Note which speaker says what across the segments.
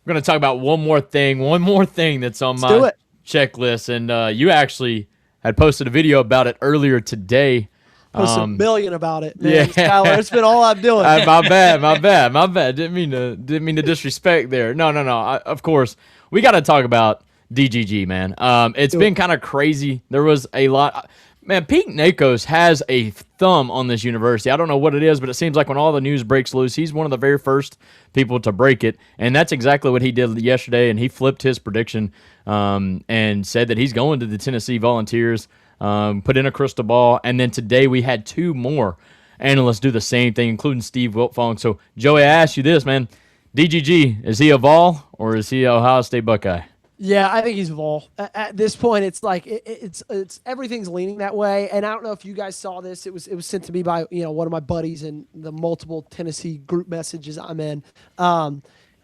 Speaker 1: we're going to talk about one more thing that's on
Speaker 2: Let's do
Speaker 1: my
Speaker 2: it.
Speaker 1: checklist. And you actually had posted a video about it earlier today.
Speaker 2: Posted a million about it, man.
Speaker 1: Yeah.
Speaker 2: Skylar, it's been all I'm doing.
Speaker 1: My bad. Didn't mean to disrespect there. No. Of course, we got to talk about DGG, man. It's been kind of crazy. There was a lot. Man, Pete Nakos has a thumb on this university. I don't know what it is, but it seems like when all the news breaks loose, he's one of the very first people to break it. And that's exactly what he did yesterday. And he flipped his prediction and said that he's going to the Tennessee Volunteers, put in a crystal ball. And then today we had two more analysts do the same thing, including Steve Wiltfong. So, Joey, I asked you this, man. DGG, is he a Vol or is he a Ohio State Buckeye?
Speaker 2: Yeah, I think he's Vol. At this point, it's like it's everything's leaning that way. And I don't know if you guys saw this. It was sent to me by one of my buddies in the multiple Tennessee group messages I'm in.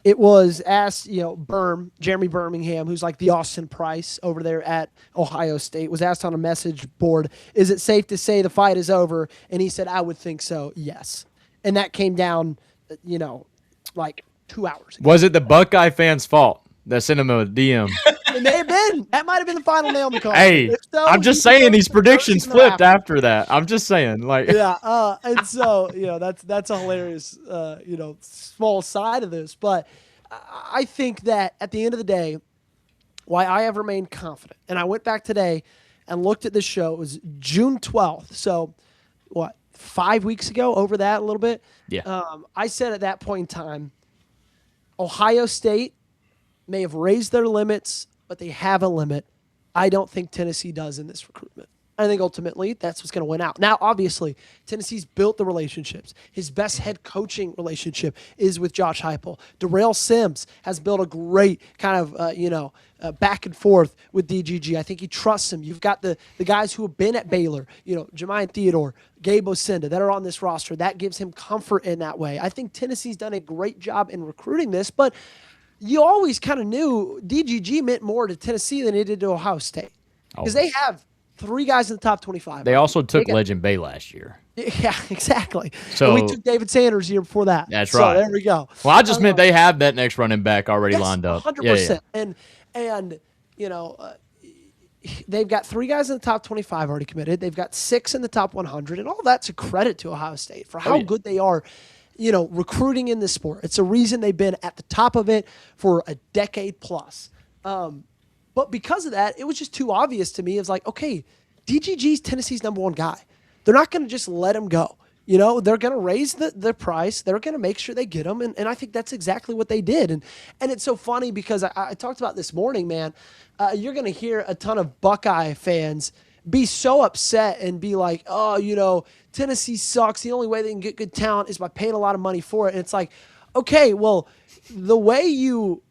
Speaker 2: It was asked, Jeremy Birmingham, who's like the Austin Price over there at Ohio State, was asked on a message board, is it safe to say the fight is over? And he said, I would think so, yes. And that came down, like 2 hours ago.
Speaker 1: Was it the Buckeye fans' fault that sent him a DM?
Speaker 2: It may have been. That might have been the final nail in the coffin.
Speaker 1: Hey,
Speaker 2: So,
Speaker 1: I'm just saying these predictions flipped after that. I'm just saying, like,
Speaker 2: yeah. And so that's a hilarious small side of this, but I think that at the end of the day, why I have remained confident, and I went back today and looked at this show. It was June 12th, so what, 5 weeks ago? Over that a little bit.
Speaker 1: Yeah.
Speaker 2: I said at that point in time, Ohio State may have raised their limits, but they have a limit. I don't think Tennessee does in this recruitment. I think ultimately that's what's going to win out. Now, obviously, Tennessee's built the relationships. His best head coaching relationship is with Josh Heupel. Darrell Sims has built a great kind of, back and forth with DGG. I think he trusts him. You've got the guys who have been at Baylor, Jermaine Theodore, Gabe Osenda, that are on this roster. That gives him comfort in that way. I think Tennessee's done a great job in recruiting this, but you always kind of knew DGG meant more to Tennessee than it did to Ohio State because they have 3 guys in the top 25.
Speaker 1: They also took Legend Bay last year.
Speaker 2: Yeah, exactly.
Speaker 1: So
Speaker 2: and we took David Sanders the year before that.
Speaker 1: That's right.
Speaker 2: So there we go.
Speaker 1: Well, I just meant they have that next running back already lined up.
Speaker 2: 100%. And they've got 3 guys in the top 25 already committed. They've got 6 in the top 100, and all that's a credit to Ohio State for how good they are, recruiting in this sport. It's a reason they've been at the top of it for a decade plus. But because of that, it was just too obvious to me. It was like, okay, DGG's Tennessee's number 1 guy. They're not going to just let him go. They're going to raise the price. They're going to make sure they get him. And I think that's exactly what they did. And it's so funny because I talked about this morning, man. You're going to hear a ton of Buckeye fans be so upset and be like, oh, Tennessee sucks. The only way they can get good talent is by paying a lot of money for it. And it's like, okay, well, the way you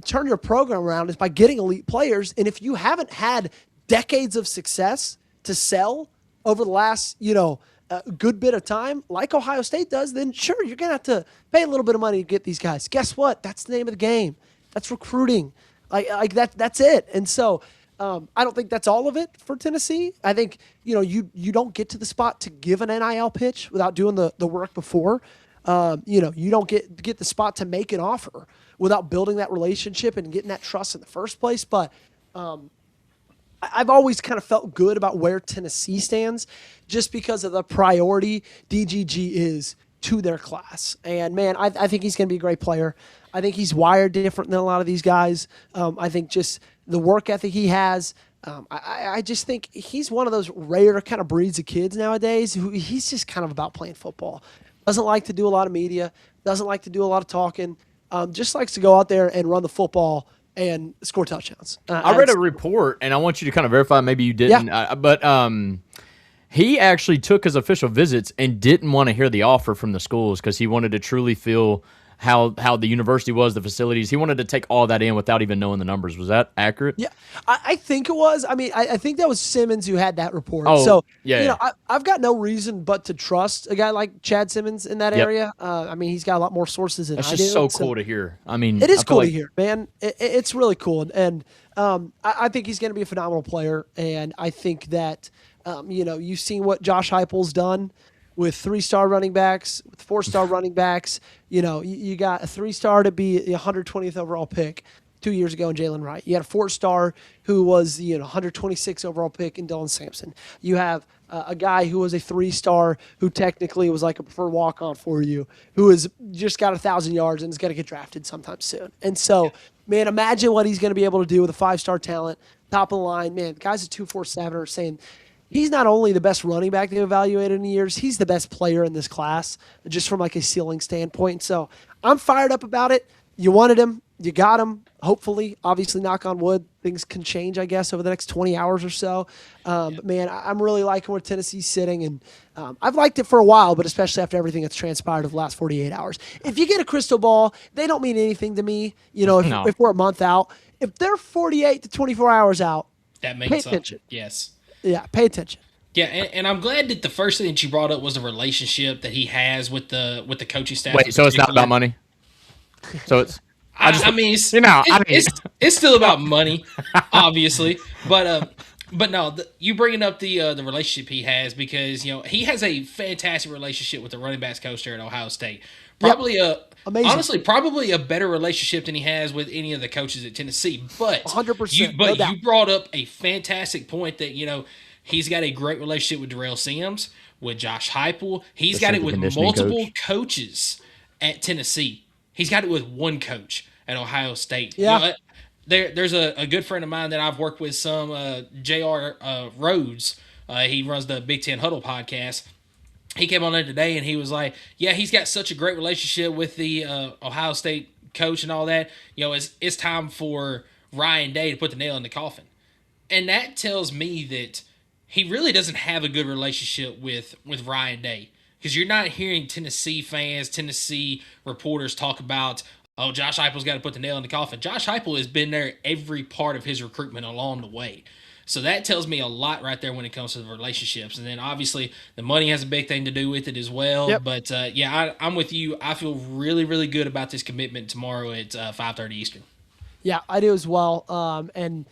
Speaker 2: turn your program around is by getting elite players. And if you haven't had decades of success to sell over the last, a good bit of time, like Ohio State does, then sure, you're going to have to pay a little bit of money to get these guys. Guess what? That's the name of the game. That's recruiting. Like that's it. And so I don't think that's all of it for Tennessee. I think, you don't get to the spot to give an NIL pitch without doing the work before. You don't get the spot to make an offer without building that relationship and getting that trust in the first place. But I've always kind of felt good about where Tennessee stands just because of the priority DGG is to their class. And, man, I think he's going to be a great player. I think he's wired different than a lot of these guys. I think just the work ethic he has, I just think he's one of those rare kind of breeds of kids nowadays who he's just kind of about playing football. Doesn't like to do a lot of media, doesn't like to do a lot of talking, just likes to go out there and run the football and score touchdowns.
Speaker 1: I read a report, and I want you to kind of verify, maybe you didn't, but he actually took his official visits and didn't want to hear the offer from the schools because he wanted to truly feel how the university was, the facilities. He wanted to take all that in without even knowing the numbers. Was that accurate?
Speaker 2: Yeah, I think it was. I mean, I think that was Simmons who had that report.
Speaker 1: Oh,
Speaker 2: so,
Speaker 1: yeah.
Speaker 2: I've got no reason but to trust a guy like Chad Simmons in that area. I mean, he's got a lot more sources than I do.
Speaker 1: That's just so cool to hear. I mean,
Speaker 2: it is cool to hear, man. It's really cool. And I think he's going to be a phenomenal player. And I think that, you've seen what Josh Heupel's done with 3-star running backs, with 4-star running backs. You got a 3-star to be the 120th overall pick 2 years ago in Jalen Wright. You had a 4-star who was the 126th overall pick in Dylan Sampson. You have a guy who was a 3-star who technically was like a preferred walk-on for you, who has just got 1,000 yards and is going to get drafted sometime soon. And so, man, imagine what he's going to be able to do with a 5-star talent, top of the line. Man, guys at 247 are saying he's not only the best running back they've evaluated in years, he's the best player in this class, just from like a ceiling standpoint. So I'm fired up about it. You wanted him. You got him. Hopefully, obviously, knock on wood, things can change, I guess, over the next 20 hours or so. But, man, I'm really liking where Tennessee's sitting. And I've liked it for a while, but especially after everything that's transpired over the last 48 hours. If you get a crystal ball, they don't mean anything to me, if we're a month out. If they're 48 to 24 hours out,
Speaker 3: that makes
Speaker 2: pay attention.
Speaker 3: Yes.
Speaker 2: Yeah, pay attention.
Speaker 3: Yeah, and I'm glad that the first thing that you brought up was the relationship that he has with the coaching staff.
Speaker 1: Wait, so it's not about money? So it's...
Speaker 3: it's still about money, obviously, but no, you bringing up the relationship he has, because he has a fantastic relationship with the running backs coach there at Ohio State. Probably honestly, probably a better relationship than he has with any of the coaches at Tennessee. But
Speaker 2: 100%.
Speaker 3: But you brought up a fantastic point that he's got a great relationship with Darrell Sims, with Josh Heupel. He's got it with multiple coaches at Tennessee. He's got it with one coach at Ohio State.
Speaker 2: Yeah.
Speaker 3: There's a good friend of mine that I've worked with some, J.R. Rhodes. He runs the Big Ten Huddle podcast. He came on there today, and he was like, yeah, he's got such a great relationship with the Ohio State coach and all that. It's time for Ryan Day to put the nail in the coffin. And that tells me that he really doesn't have a good relationship with Ryan Day. Because you're not hearing Tennessee fans, Tennessee reporters talk about, oh, Josh Heupel's got to put the nail in the coffin. Josh Heupel has been there every part of his recruitment along the way. So that tells me a lot right there when it comes to the relationships. And then obviously the money has a big thing to do with it as well.
Speaker 2: Yep.
Speaker 3: But I'm with you. I feel really, really good about this commitment tomorrow at 5:30 Eastern.
Speaker 2: Yeah, I do as well. And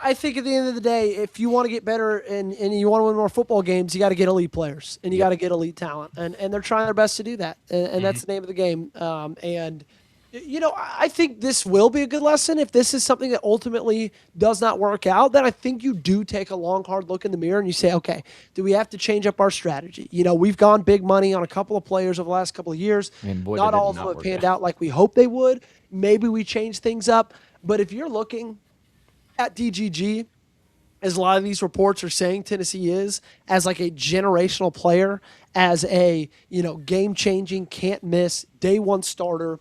Speaker 2: I think at the end of the day, if you want to get better and you want to win more football games, you got to get elite players and you got to get elite talent. And they're trying their best to do that. And that's the name of the game. I think this will be a good lesson. If this is something that ultimately does not work out, then I think you do take a long, hard look in the mirror and you say, okay, do we have to change up our strategy? We've gone big money on a couple of players over the last couple of years. Not all of them have panned out like we hoped they would. Maybe we change things up. But if you're looking at DGG, as a lot of these reports are saying Tennessee is, as like a generational player, as a game-changing, can't-miss, day-one starter,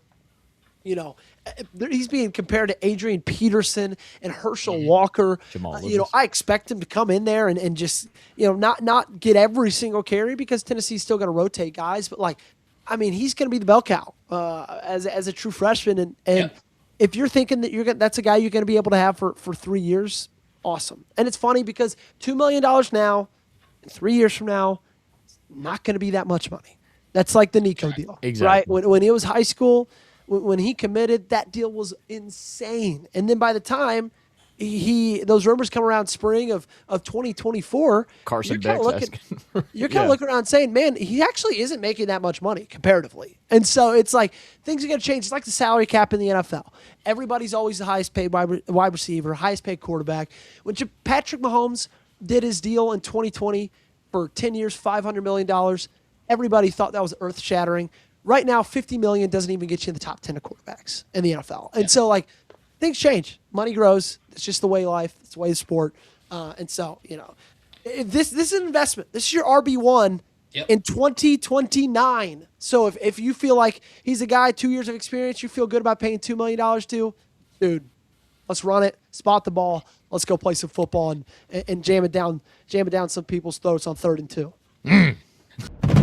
Speaker 2: he's being compared to Adrian Peterson and Herschel Walker. I expect him to come in there and just not get every single carry, because Tennessee's still going to rotate guys, but he's going to be the bell cow as a true freshman, and if you're thinking that that's a guy you're going to be able to have for 3 years, awesome. And it's funny because $2 million now, and 3 years from now, it's not going to be that much money. That's like the Nico deal,
Speaker 1: exactly.
Speaker 2: Right? When he was high school, when he committed, that deal was insane. And then by the time those rumors come around spring of 2024,
Speaker 1: Carson Beck's
Speaker 2: you're kind of looking around saying, man, he actually isn't making that much money comparatively. And so it's like things are going to change. It's like the salary cap in the NFL. Everybody's always the highest paid wide receiver, highest paid quarterback. When Patrick Mahomes did his deal in 2020 for 10 years, $500 million, everybody thought that was earth shattering. Right now, $50 million doesn't even get you in the top 10 of quarterbacks in the NFL. And so things change. Money grows. It's just the way of life. It's the way of sport. And so, this is an investment. This is your RB1 in 2029. So if you feel like he's a guy, 2 years of experience, you feel good about paying $2 million to, dude, let's run it, spot the ball, let's go play some football and jam it down some people's throats on 3rd and 2.